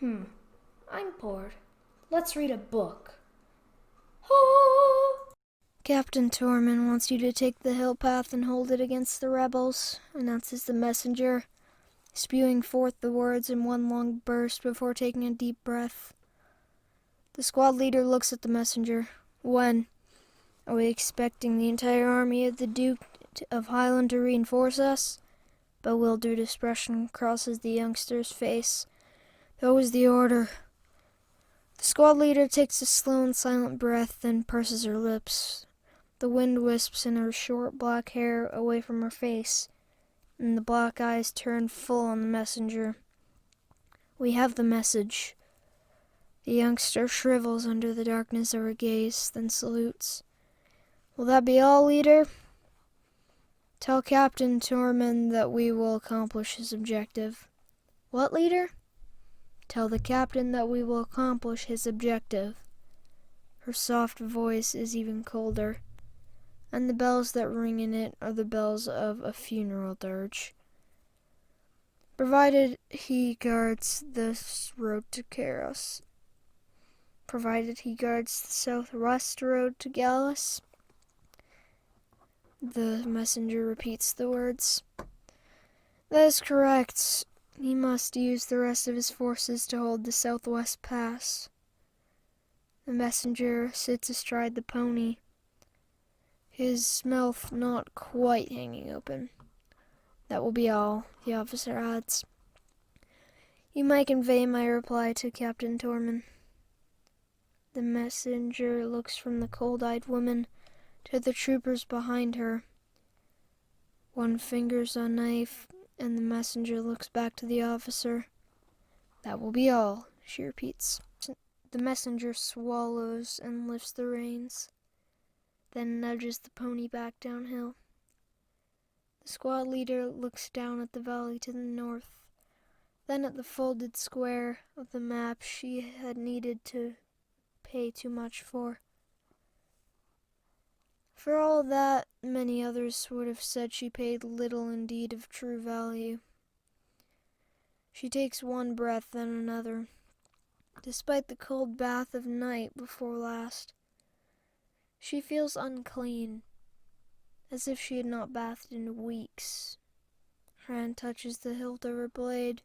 I'm bored. Let's read a book. Oh! Captain Tormund wants you to take the hill path and hold it against the rebels, announces the messenger, spewing forth the words in one long burst before taking a deep breath. The squad leader looks at the messenger. When? Are we expecting the entire army of the Duke of Highland to reinforce us? Bewildered expression crosses the youngster's face. That was the order. The squad leader takes a slow and silent breath, then purses her lips. The wind wisps in her short black hair away from her face, and the black eyes turn full on the messenger. We have the message. The youngster shrivels under the darkness of her gaze, then salutes. Will that be all, leader? Tell Captain Tormund that we will accomplish his objective. What, leader? Tell the captain that we will accomplish his objective. Her soft voice is even colder, and the bells that ring in it are the bells of a funeral dirge. Provided he guards this road to Karos. Provided he guards the southwest road to Gallus. The messenger repeats the words. That is correct. He must use the rest of his forces to hold the southwest pass. The messenger sits astride the pony, his mouth not quite hanging open. That will be all, the officer adds. You may convey my reply to Captain Tormund. The messenger looks from the cold-eyed woman to the troopers behind her. One finger's on knife, and the messenger looks back to the officer. That will be all, she repeats. The messenger swallows and lifts the reins, then nudges the pony back downhill. The squad leader looks down at the valley to the north, then at the folded square of the map she had needed to pay too much for. For all that, many others would have said she paid little indeed of true value. She takes one breath, then another. Despite the cold bath of night before last, she feels unclean, as if she had not bathed in weeks. Her hand touches the hilt of her blade.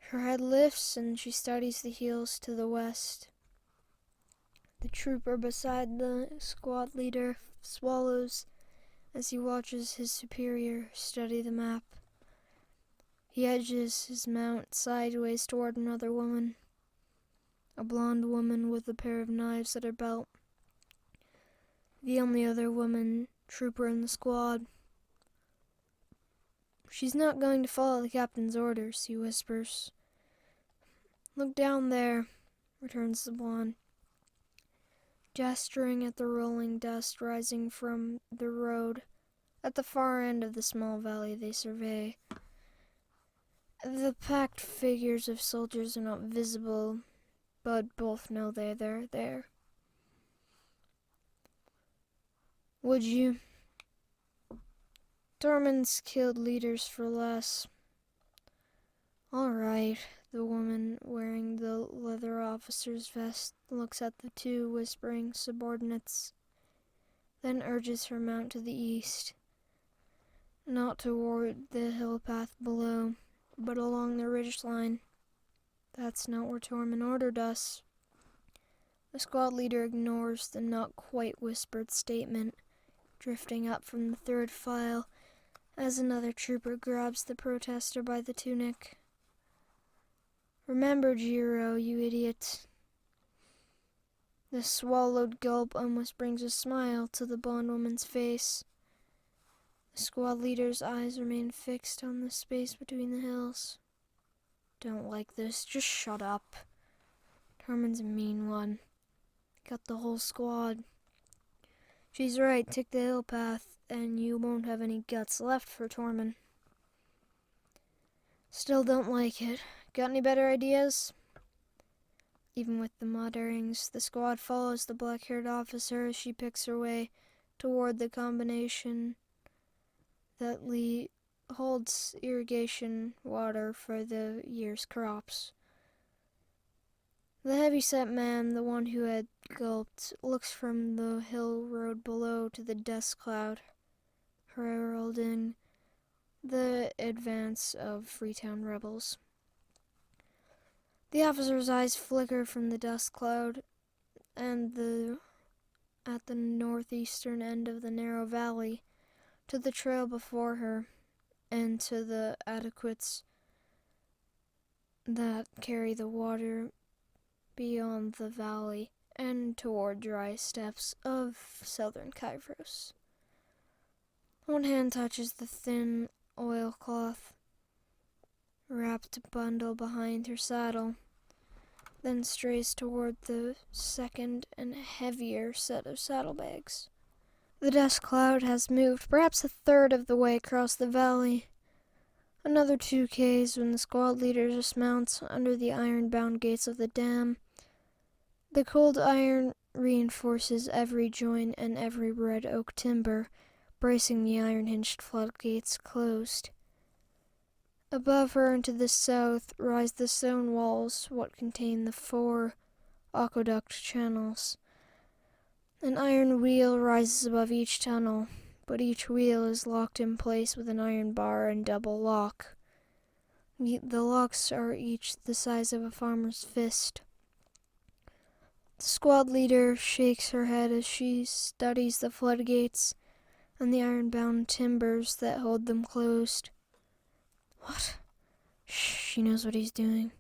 Her head lifts, and she studies the hills to the west. The trooper beside the squad leader swallows as he watches his superior study the map. He edges his mount sideways toward another woman, a blonde woman with a pair of knives at her belt. The only other woman trooper in the squad. She's not going to follow the captain's orders, he whispers. Look down there, returns the blonde, gesturing at the rolling dust rising from the road at the far end of the small valley they survey. The packed figures of soldiers are not visible, but both know they're there. Would you? Tormund's killed leaders for less. All right, the woman wearing the leather officer's vest looks at the two whispering subordinates, then urges her mount to the east, not toward the hill path below, but along the ridgeline. That's not where Tormund ordered us. The squad leader ignores the not quite whispered statement, drifting up from the third file as another trooper grabs the protester by the tunic. Remember, Jiro, you idiot. The swallowed gulp almost brings a smile to the blonde woman's face. The squad leader's eyes remain fixed on the space between the hills. Don't like this, just shut up. Tormund's a mean one. Got the whole squad. She's right, take the hill path, and you won't have any guts left for Tormund. Still don't like it. Got any better ideas? Even with the mutterings, the squad follows the black-haired officer as she picks her way toward the combination that holds irrigation water for the year's crops. The heavy-set man, the one who had gulped, looks from the hill road below to the dust cloud, heralding the advance of Freetown rebels. The officer's eyes flicker from the dust cloud and at the northeastern end of the narrow valley to the trail before her and to the aqueducts that carry the water beyond the valley and toward dry steppes of southern Kypros. One hand touches the thin oilcloth wrapped bundle behind her saddle, then strays toward the second and heavier set of saddlebags. The dust cloud has moved perhaps a third of the way across the valley. Another 2 Ks when the squad leader dismounts under the iron-bound gates of the dam. The cold iron reinforces every joint and every red oak timber, bracing the iron-hinged floodgates closed. Above her and to the south rise the stone walls, what contain the 4 aqueduct channels. An iron wheel rises above each tunnel, but each wheel is locked in place with an iron bar and double lock. The locks are each the size of a farmer's fist. The squad leader shakes her head as she studies the floodgates and the iron-bound timbers that hold them closed. What? She knows what he's doing.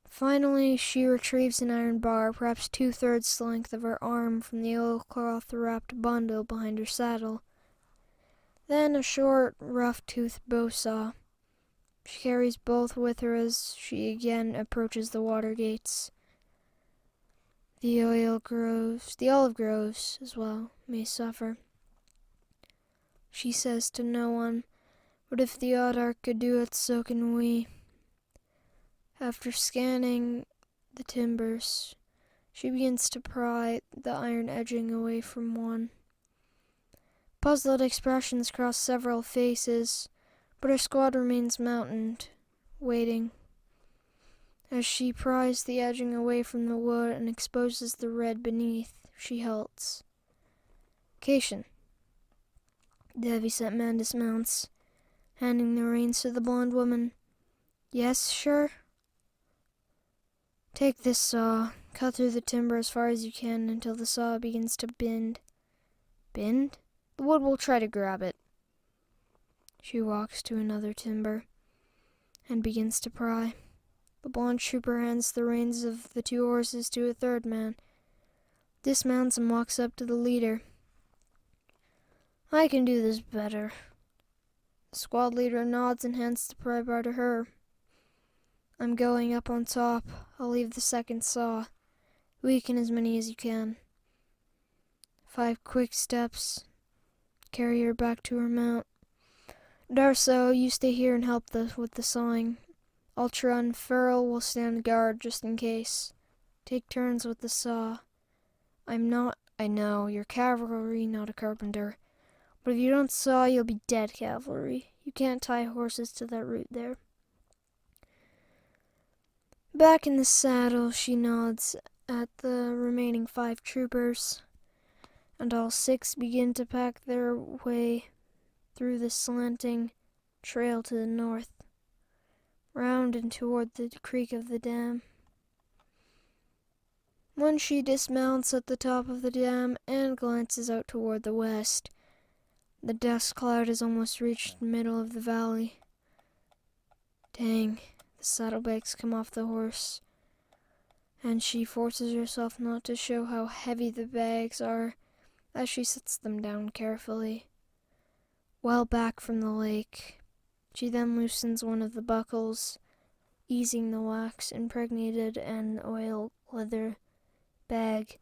Finally, she retrieves an iron bar, perhaps 2/3 the length of her arm, from the oilcloth-wrapped bundle behind her saddle. Then a short, rough-toothed bow saw. She carries both with her as she again approaches the water gates. The olive groves as well, may suffer. She says to no one, but if the Audark could do it, so can we. After scanning the timbers, she begins to pry the iron edging away from one. Puzzled expressions cross several faces, but her squad remains mounted, waiting. As she pries the edging away from the wood and exposes the red beneath, she halts. Cation. The heavy-set man dismounts, handing the reins to the blonde woman. Yes, sure? Take this saw, cut through the timber as far as you can until the saw begins to bend. Bend? The wood will try to grab it. She walks to another timber and begins to pry. The blonde trooper hands the reins of the 2 horses to a third man, dismounts and walks up to the leader. I can do this better. The squad leader nods and hands the pry bar to her. I'm going up on top. I'll leave the second saw. Weaken as many as you can. 5 quick steps. Carry her back to her mount. Darso, you stay here and help with the sawing. Ultra and Furl will stand guard just in case. Take turns with the saw. I know, you're cavalry, not a carpenter. But if you don't saw, you'll be dead cavalry. You can't tie horses to that root there. Back in the saddle, she nods at the remaining 5 troopers, and all 6 begin to pack their way through the slanting trail to the north, round and toward the creek of the dam. When she dismounts at the top of the dam and glances out toward the west, the dust cloud has almost reached the middle of the valley. Dang, the saddlebags come off the horse, and she forces herself not to show how heavy the bags are as she sets them down carefully. Well back from the lake, she then loosens one of the buckles, easing the wax-impregnated and oil leather bag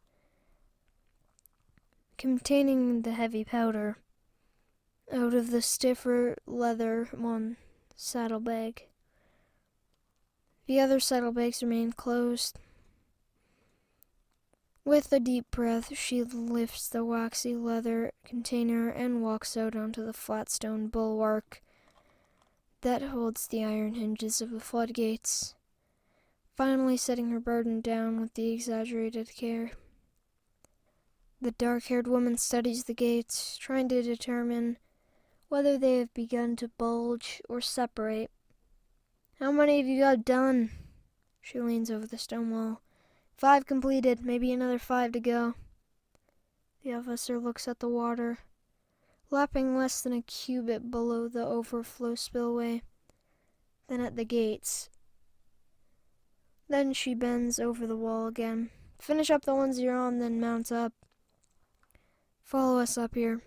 containing the heavy powder out of the stiffer leather one saddlebag. The other saddlebags remain closed. With a deep breath, she lifts the waxy leather container and walks out onto the flat stone bulwark that holds the iron hinges of the floodgates, finally setting her burden down with the exaggerated care. The dark-haired woman studies the gates, trying to determine whether they have begun to bulge or separate. "How many have you got done?" She leans over the stone wall. 5 completed, maybe another 5 to go." The officer looks at the water, lapping less than a cubit below the overflow spillway, then at the gates. Then she bends over the wall again. "Finish up the ones you're on, then mount up. Follow us up here.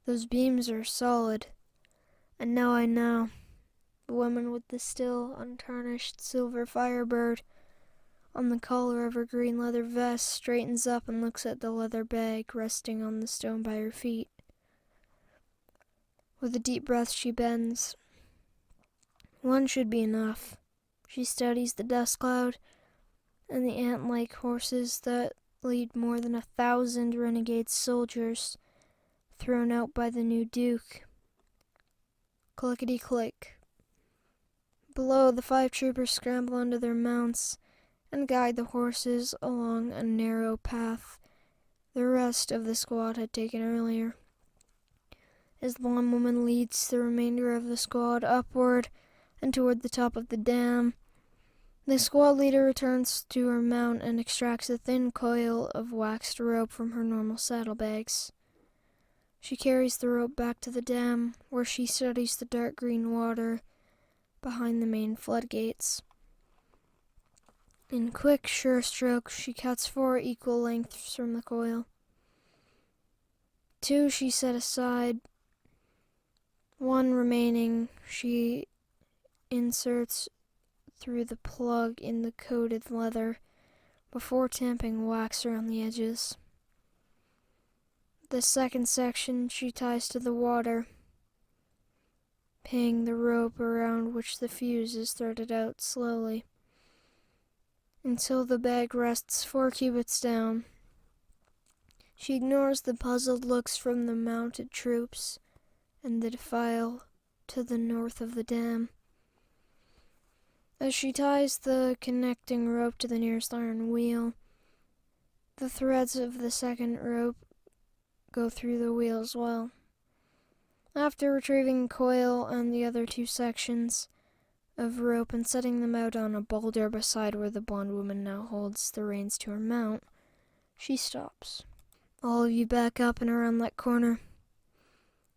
Those beams are solid. And now I know." The woman with the still, untarnished silver Firebird on the collar of her green leather vest straightens up and looks at the leather bag resting on the stone by her feet. With a deep breath, she bends. 1 should be enough. She studies the dust cloud and the ant-like horses that lead more than 1,000 renegade soldiers thrown out by the new Duke. Clickety-click. Below, the 5 troopers scramble onto their mounts and guide the horses along a narrow path the rest of the squad had taken earlier. As the blonde woman leads the remainder of the squad upward and toward the top of the dam, the squad leader returns to her mount and extracts a thin coil of waxed rope from her normal saddlebags. She carries the rope back to the dam, where she studies the dark green water behind the main floodgates. In quick, sure strokes, she cuts 4 equal lengths from the coil. 2 she set aside. 1 remaining she inserts through the plug in the coated leather before tamping wax around the edges. The second section she ties to the water, paying the rope around which the fuse is threaded out slowly, until the bag rests 4 cubits down. She ignores the puzzled looks from the mounted troops and the defile to the north of the dam. As she ties the connecting rope to the nearest iron wheel, the threads of the second rope go through the wheel as well. After retrieving coil and the other 2 sections of rope and setting them out on a boulder beside where the blonde woman now holds the reins to her mount, she stops. "All of you back up and around that corner."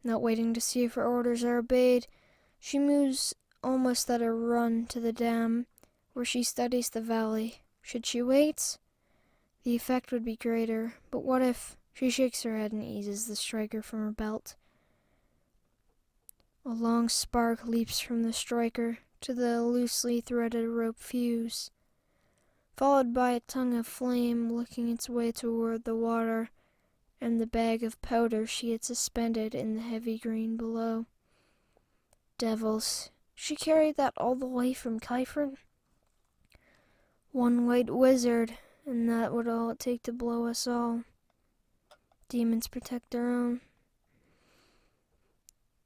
Not waiting to see if her orders are obeyed, she moves almost at a run to the dam, where she studies the valley. Should she wait? The effect would be greater, but what if? She shakes her head and eases the striker from her belt. A long spark leaps from the striker to the loosely threaded rope fuse, followed by a tongue of flame licking its way toward the water and the bag of powder she had suspended in the heavy green below. Devils, she carried that all the way from Kyphron? 1 white wizard, and that would all it take to blow us all. Demons protect their own.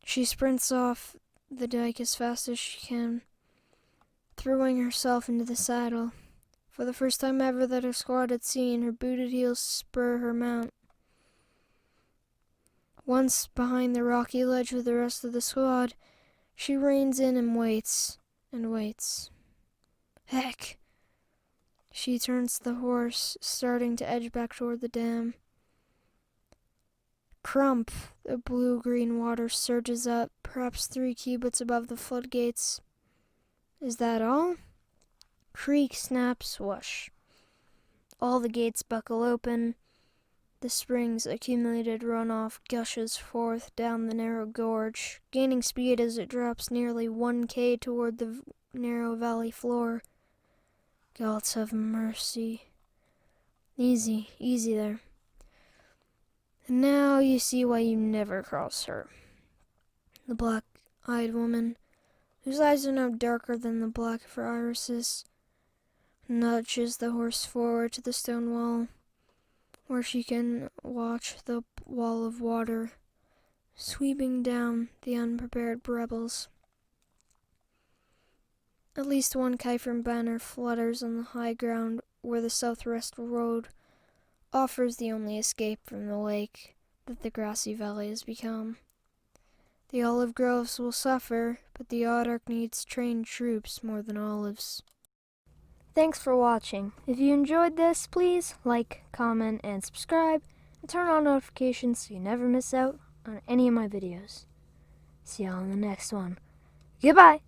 She sprints off the dike as fast as she can, throwing herself into the saddle. For the first time ever that her squad had seen, her booted heels spur her mount. Once behind the rocky ledge with the rest of the squad, she reins in and waits, and waits. Heck! She turns the horse, starting to edge back toward the dam. Crump! The blue-green water surges up, perhaps 3 cubits above the floodgates. Is that all? Creak, snap, swoosh. All the gates buckle open. The spring's accumulated runoff gushes forth down the narrow gorge, gaining speed as it drops nearly 1 km toward the narrow valley floor. Gods have mercy. Easy, easy there. And now you see why you never cross her. The black-eyed woman, whose eyes are now darker than the black of her irises, nudges the horse forward to the stone wall, where she can watch the wall of water sweeping down the unprepared rebels. At least one Kyphron banner flutters on the high ground where the southwest road offers the only escape from the lake that the grassy valley has become. The olive groves will suffer, but the Autarch needs trained troops more than olives. Thanks for watching. If you enjoyed this, please like, comment, and subscribe, and turn on notifications so you never miss out on any of my videos. See y'all in the next one. Goodbye!